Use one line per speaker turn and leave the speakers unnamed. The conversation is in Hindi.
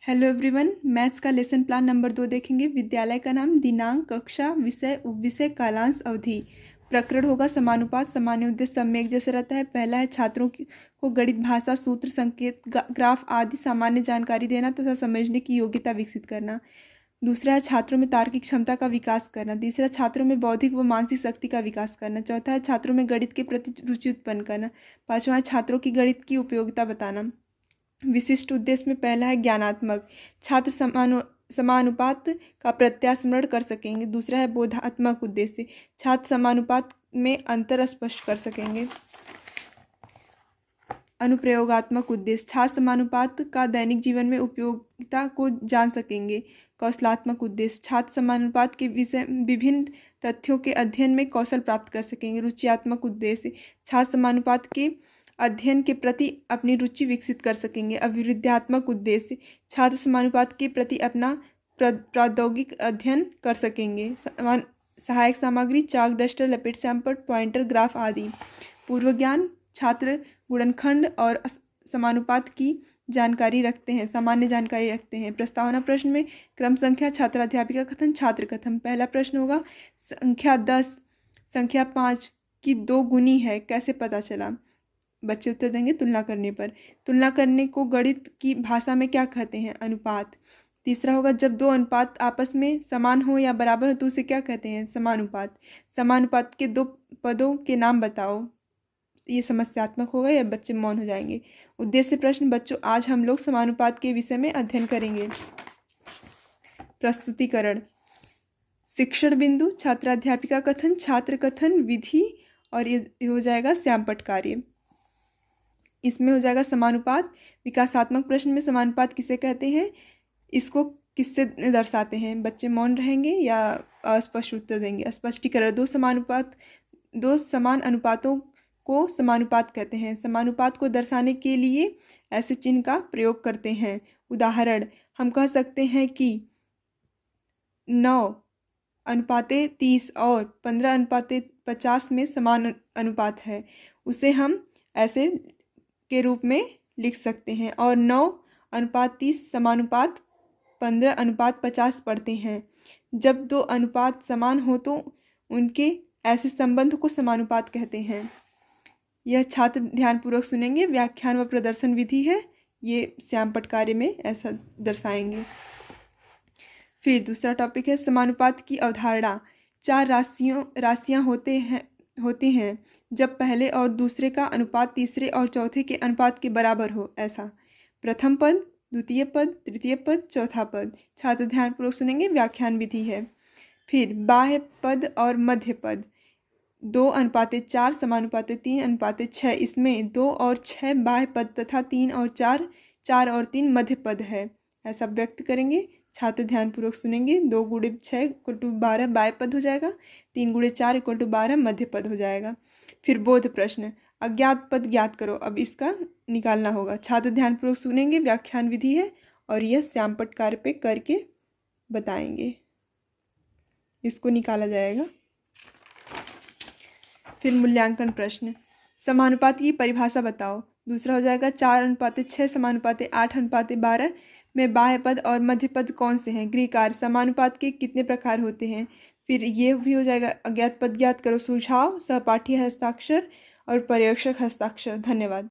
हेलो एवरीवन, मैथ्स का लेसन प्लान नंबर 2 देखेंगे। विद्यालय का नाम, दिनांक, कक्षा, विषय, उपविषय, कालांश, अवधि। प्रकरण होगा समानुपात। सामान्य उद्देश्य सब में एक जैसे रहता है। पहला है छात्रों को गणित भाषा, सूत्र, संकेत, ग्राफ आदि सामान्य जानकारी देना तथा समझने की योग्यता विकसित करना। दूसरा है छात्रों में तार्किक क्षमता का विकास करना। तीसरा, छात्रों में बौद्धिक व मानसिक शक्ति का विकास करना। चौथा है छात्रों में गणित के प्रति रुचि उत्पन्न करना। पांचवा है छात्रों की गणित की उपयोगिता बताना। विशिष्ट उद्देश्य में पहला है ज्ञानात्मक, छात्र समानुपात का प्रत्यास्मरण कर सकेंगे। दूसरा है बोधात्मक उद्देश्य, छात्र समानुपात में अंतर स्पष्ट कर सकेंगे। अनुप्रयोगात्मक उद्देश्य, छात्र समानुपात का दैनिक जीवन में उपयोगिता को जान सकेंगे। कौशलात्मक उद्देश्य, छात्र समानुपात के विषय विभिन्न तथ्यों के अध्ययन में कौशल प्राप्त कर सकेंगे। रुचियात्मक उद्देश्य, छात्र समानुपात के अध्ययन के प्रति अपनी रुचि विकसित कर सकेंगे। अभिवृद्ध्यात्मक उद्देश्य, छात्र समानुपात के प्रति अपना प्रौद्योगिक अध्ययन कर सकेंगे। सहायक सामग्री, चाक, डस्टर, लपेट सैंपट, पॉइंटर, ग्राफ आदि। पूर्व ज्ञान, छात्र गुणनखंड और समानुपात की जानकारी रखते हैं, सामान्य जानकारी रखते हैं। प्रस्तावना प्रश्न में क्रम संख्या, छात्राध्यापिका कथन, छात्र कथन। पहला प्रश्न होगा संख्या 10 संख्या 5 की 2 गुनी है, कैसे पता चला? बच्चे उत्तर देंगे तुलना करने पर। तुलना करने को गणित की भाषा में क्या कहते हैं? अनुपात। तीसरा होगा जब 2 अनुपात आपस में समान हो या बराबर हो तो उसे क्या कहते हैं? समानुपात। समानुपात के 2 पदों के नाम बताओ। ये समस्यात्मक होगा या बच्चे मौन हो जाएंगे। उद्देश्य प्रश्न, बच्चों आज हम लोग समानुपात के विषय में अध्ययन करेंगे। प्रस्तुतिकरण, शिक्षण बिंदु, छात्राध्यापिका कथन, छात्र कथन, विधि और ये हो जाएगा श्यामपट्ट कार्य। इसमें हो जाएगा समानुपात। विकासात्मक प्रश्न में समानुपात किसे कहते हैं, इसको किससे दर्शाते हैं? बच्चे मौन रहेंगे या अस्पष्ट उत्तर देंगे। स्पष्टीकरण, 2 समान अनुपातों को समानुपात कहते हैं। समानुपात को दर्शाने के लिए ऐसे चिन्ह का प्रयोग करते हैं। उदाहरण, हम कह सकते हैं कि 9:30 और 15:50 में समान अनुपात है। उसे हम ऐसे के रूप में लिख सकते हैं। और 9:30 समानुपात 15:50 पढ़ते हैं। जब 2 अनुपात समान हो तो उनके ऐसे संबंध को समानुपात कहते हैं। यह छात्र ध्यानपूर्वक सुनेंगे। व्याख्यान व प्रदर्शन विधि है, ये श्यामपट्ट कार्य में ऐसा दर्शाएंगे। फिर दूसरा टॉपिक है समानुपात की अवधारणा। 4 राशियां होती हैं जब पहले और दूसरे का अनुपात तीसरे और चौथे के अनुपात के बराबर हो, ऐसा। प्रथम पद, द्वितीय पद, तृतीय पद, चौथा पद। छात्र ध्यानपूर्वक सुनेंगे। व्याख्यान विधि है। फिर बाह्य पद और मध्य पद, 2:4 समानुपाते 3:6। इसमें 2 और 6 बाह्य पद तथा 3 और 4 और 3 मध्य पद है, ऐसा व्यक्त करेंगे। छात्र ध्यानपूर्वक सुनेंगे। 2 × 6 = 12 बाह्य पद हो जाएगा। 3 × 4 = 12 मध्य पद हो जाएगा। फिर बोध प्रश्न, अज्ञात पद ज्ञात करो। अब इसका निकालना होगा। छात्र ध्यानपूर्वक सुनेंगे। व्याख्यान विधि है और यह श्यामपट्ट कार्य पे करके बताएंगे। इसको निकाला जाएगा। फिर मूल्यांकन प्रश्न, समानुपात की परिभाषा बताओ। दूसरा हो जाएगा 4:6 समानुपाते 8:12 में बाह्य पद और मध्य पद कौन से हैं? गृहकार, समानुपात के कितने प्रकार होते हैं? फिर ये भी हो जाएगा अज्ञात पद ज्ञात करो। सुझाव, सहपाठी हस्ताक्षर और पर्यवेक्षक हस्ताक्षर। धन्यवाद।